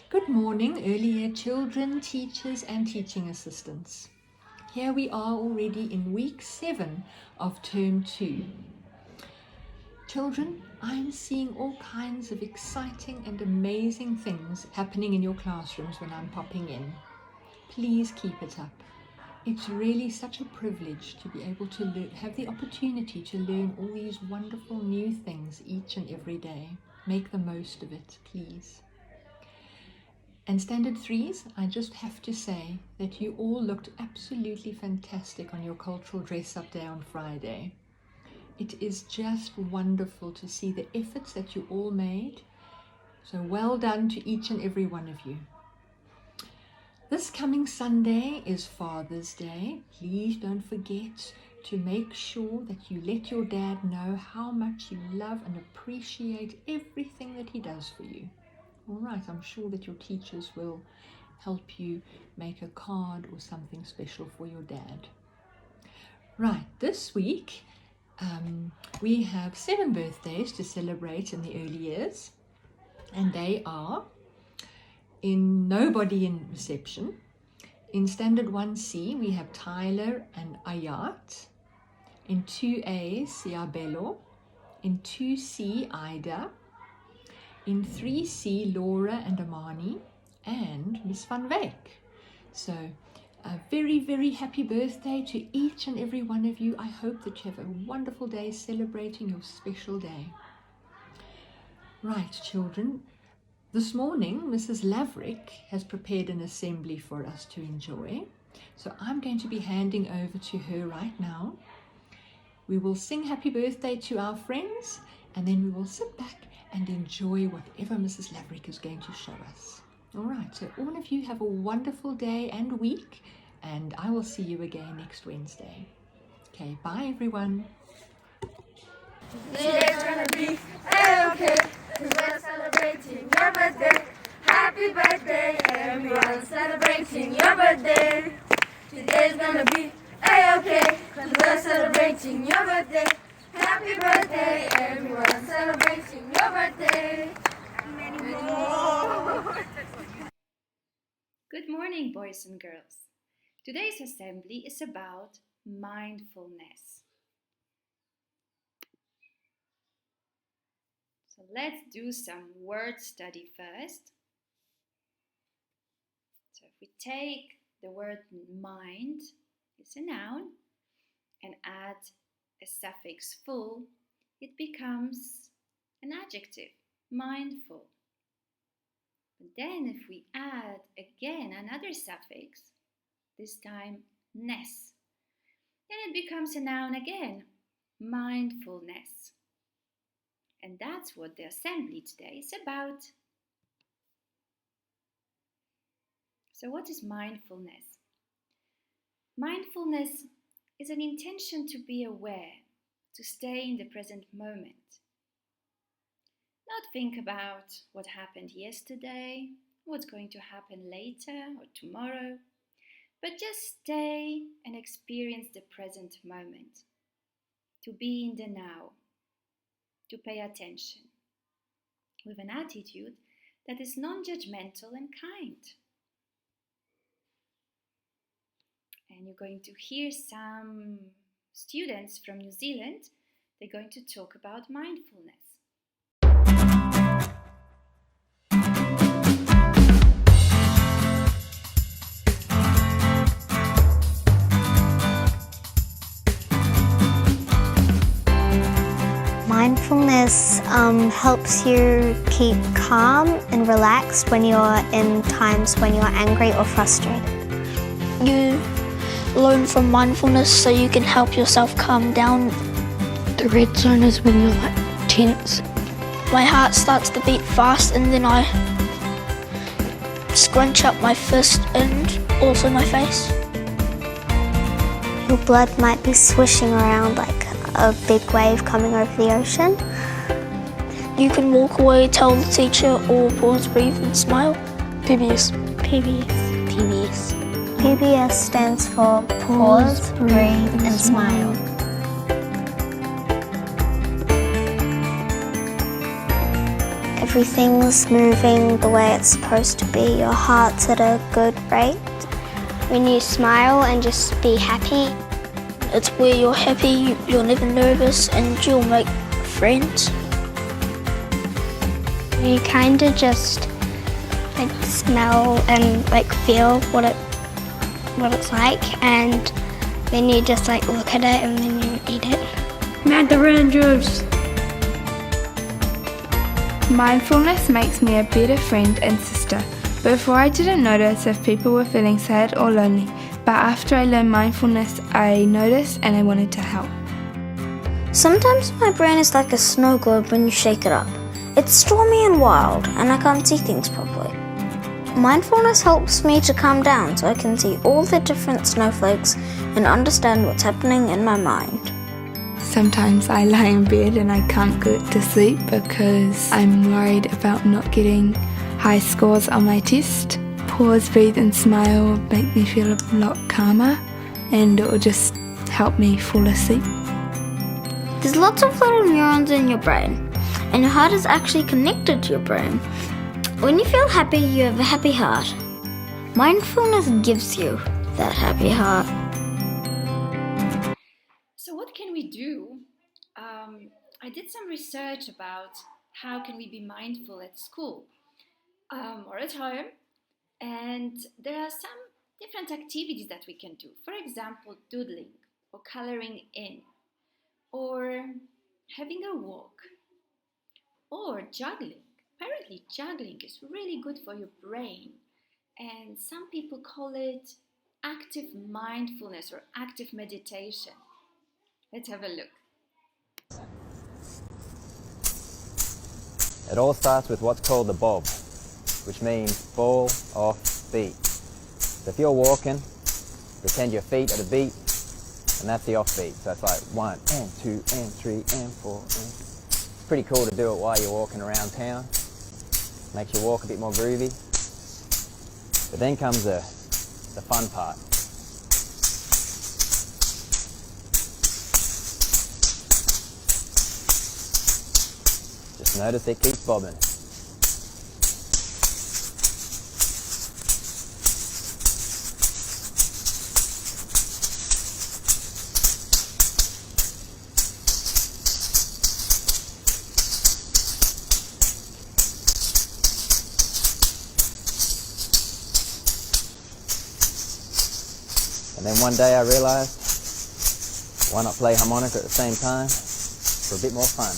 Good morning, early year children, teachers and teaching assistants. Here we are already in week 7 of term 2. Children, I'm seeing all kinds of exciting and amazing things happening in your classrooms when I'm popping in. Please keep it up. It's really such a privilege to be able to have the opportunity to learn all these wonderful new things each and every day. Make the most of it, please. And Standard 3s, I just have to say that you all looked absolutely fantastic on your cultural dress-up day on Friday. It is just wonderful to see the efforts that you all made. So well done to each and every one of you. This coming Sunday is Father's Day. Please don't forget to make sure that you let your dad know how much you love and appreciate everything that he does for you. All right, I'm sure that your teachers will help you make a card or something special for your dad. Right, this week we have 7 birthdays to celebrate in the early years, and they are in Nobody in Reception. In Standard 1C, we have Tyler and Ayat. In 2A, Siabelo. In 2C, Ida. In 3C, Laura and Amani, and Miss Van Wyk. So a very, very happy birthday to each and every one of you. I hope that you have a wonderful day celebrating your special day. Right, children, this morning Mrs. Laverick has prepared an assembly for us to enjoy. So I'm going to be handing over to her right now. We will sing happy birthday to our friends, and then we will sit back and enjoy whatever Mrs. Laverick is going to show us. All right, so all of you have a wonderful day and week, and I will see you again next Wednesday. Okay, bye everyone. Today's gonna be okay, 'cause we're celebrating your birthday. Happy birthday, everyone, celebrating your birthday. Today's gonna be okay, 'cause we're celebrating your birthday. Happy birthday, everyone, celebrating your birthday. Many more. Good morning, boys and girls. Today's assembly is about mindfulness. So let's do some word study first. So if we take the word mind, it's a noun, and add a suffix full, it becomes an adjective, mindful. But then if we add again another suffix, this time ness, then it becomes a noun again, mindfulness. And that's what the assembly today is about. So what is mindfulness? Mindfulness is an intention to be aware, to stay in the present moment. Not think about what happened yesterday, what's going to happen later or tomorrow, but just stay and experience the present moment, to be in the now, to pay attention, with an attitude that is non-judgmental and kind. And you're going to hear some students from New Zealand. They're going to talk about mindfulness. Mindfulness helps you keep calm and relaxed when you're in times when you're angry or frustrated. You learn from mindfulness so you can help yourself calm down. The red zone is when you're tense. My heart starts to beat fast and then I scrunch up my fist and also my face. Your blood might be swishing around like a big wave coming over the ocean. You can walk away, tell the teacher, or pause, breathe and smile. PBS. PBS. PBS stands for pause, breathe and smile. everything's moving the way it's supposed to be. Your heart's at a good rate. When you smile and just be happy. It's where you're happy, you're never nervous, and you'll make friends. You kind of just like smell and like feel what it's like, and then you just like look at it and then you eat it. Mandarin juice. Mindfulness makes me a better friend and sister. Before I didn't notice if people were feeling sad or lonely, but after I learned mindfulness, I noticed and I wanted to help. Sometimes my brain is like a snow globe when you shake it up. It's stormy and wild, and I can't see things properly. Mindfulness helps me to calm down so I can see all the different snowflakes and understand what's happening in my mind. Sometimes I lie in bed and I can't go to sleep because I'm worried about not getting high scores on my test. Pause, breathe and smile make me feel a lot calmer, and it will just help me fall asleep. There's lots of little neurons in your brain, and your heart is actually connected to your brain. When you feel happy, you have a happy heart. Mindfulness gives you that happy heart. So what can we do? I did some research about how can we be mindful at school or at home, and there are some different activities that we can do. For example, doodling or coloring in, or having a walk, or juggling. Apparently juggling is really good for your brain, and some people call it active mindfulness or active meditation. Let's have a look. It all starts with what's called the bob, which means ball, off, beat. So if you're walking, pretend your feet are the beat, and that's the off beat. So it's like 1 and 2 and 3 and 4. It's pretty cool to do it while you're walking around town. Makes your walk a bit more groovy. But then comes the fun part. Just notice it keeps bobbing. And then one day I realised, why not play harmonica at the same time for a bit more fun?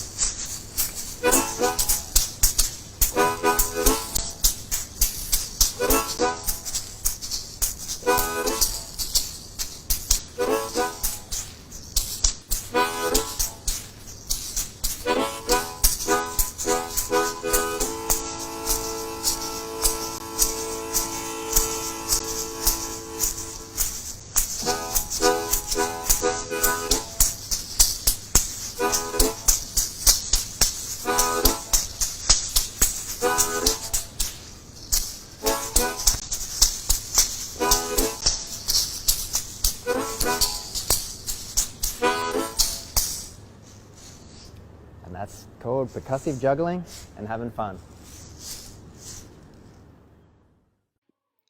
And that's called percussive juggling and having fun.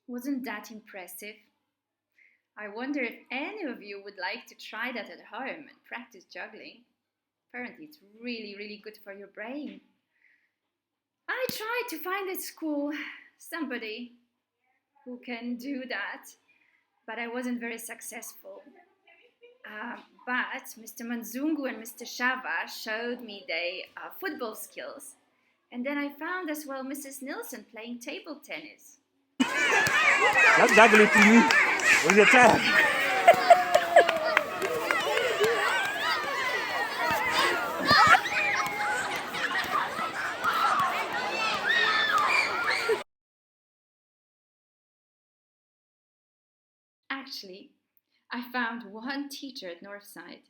Wasn't that impressive? I wonder if any of you would like to try that at home and practice juggling. Apparently it's really, really good for your brain. I tried to find at school somebody who can do that, but I wasn't very successful. But Mr. Manzungu and Mr. Shava showed me their football skills. And then I found as well Mrs. Nilsson playing table tennis. That's juggling to me. What's your time? Actually, I found one teacher at Northside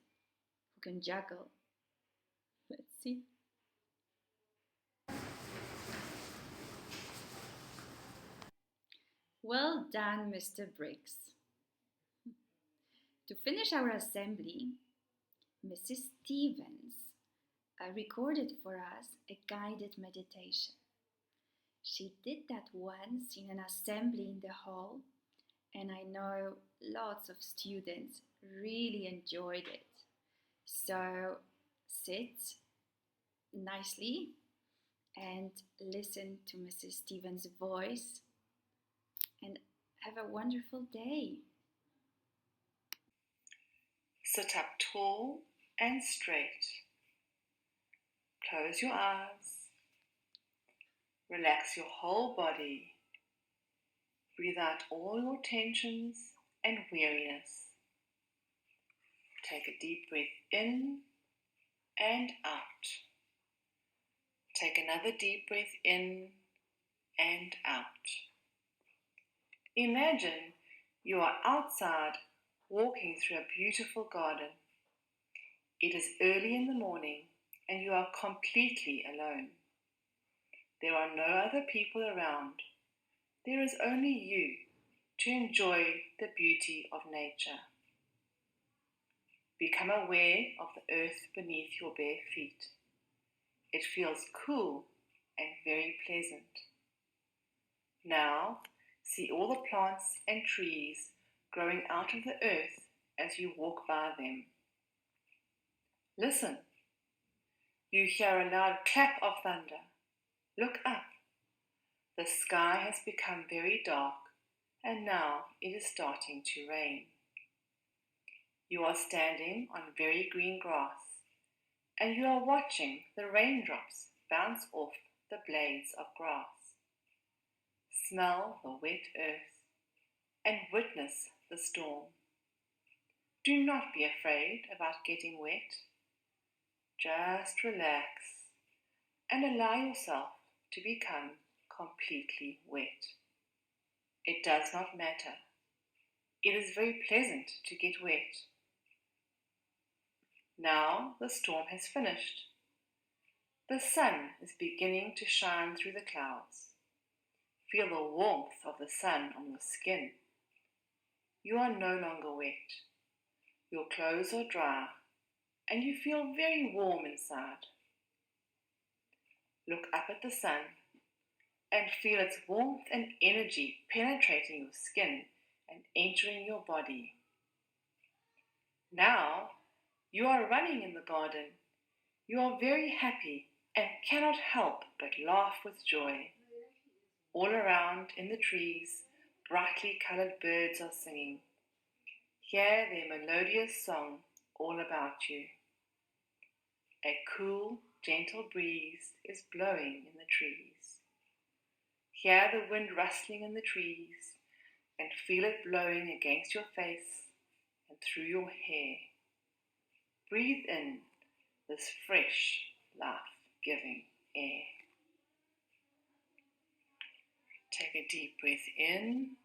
who can juggle. Let's see. Well done, Mr. Briggs. To finish our assembly, Mrs. Stevens recorded for us a guided meditation. She did that once in an assembly in the hall, and I know lots of students really enjoyed it. So sit nicely and listen to Mrs. Stevens' voice and have a wonderful day. Sit up tall and straight. Close your eyes. Relax your whole body. Breathe out all your tensions and weariness. Take a deep breath in and out. Take another deep breath in and out. Imagine you are outside walking through a beautiful garden. It is early in the morning and you are completely alone. There are no other people around. There is only you to enjoy the beauty of nature. Become aware of the earth beneath your bare feet. It feels cool and very pleasant. Now, see all the plants and trees growing out of the earth as you walk by them. Listen. You hear a loud clap of thunder. Look up. The sky has become very dark and now it is starting to rain. You are standing on very green grass and you are watching the raindrops bounce off the blades of grass. Smell the wet earth and witness the storm. Do not be afraid about getting wet. Just relax and allow yourself to become completely wet. It does not matter. It is very pleasant to get wet. Now the storm has finished. The sun is beginning to shine through the clouds. Feel the warmth of the sun on your skin. You are no longer wet. Your clothes are dry and you feel very warm inside. Look up at the sun and feel its warmth and energy penetrating your skin and entering your body. Now you are running in the garden. You are very happy and cannot help but laugh with joy. All around in the trees, brightly colored birds are singing. Hear their melodious song all about you. A cool, gentle breeze is blowing in the trees. Hear the wind rustling in the trees and feel it blowing against your face and through your hair. Breathe in this fresh, life-giving air. Take a deep breath in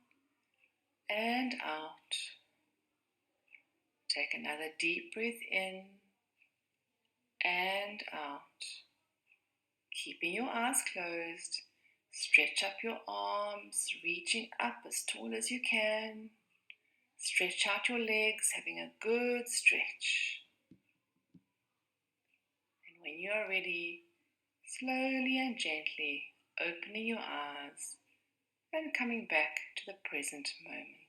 and out. Take another deep breath in and out. Keeping your eyes closed, stretch up your arms, reaching up as tall as you can. Stretch out your legs, having a good stretch. And when you are ready, slowly and gently opening your eyes and coming back to the present moment.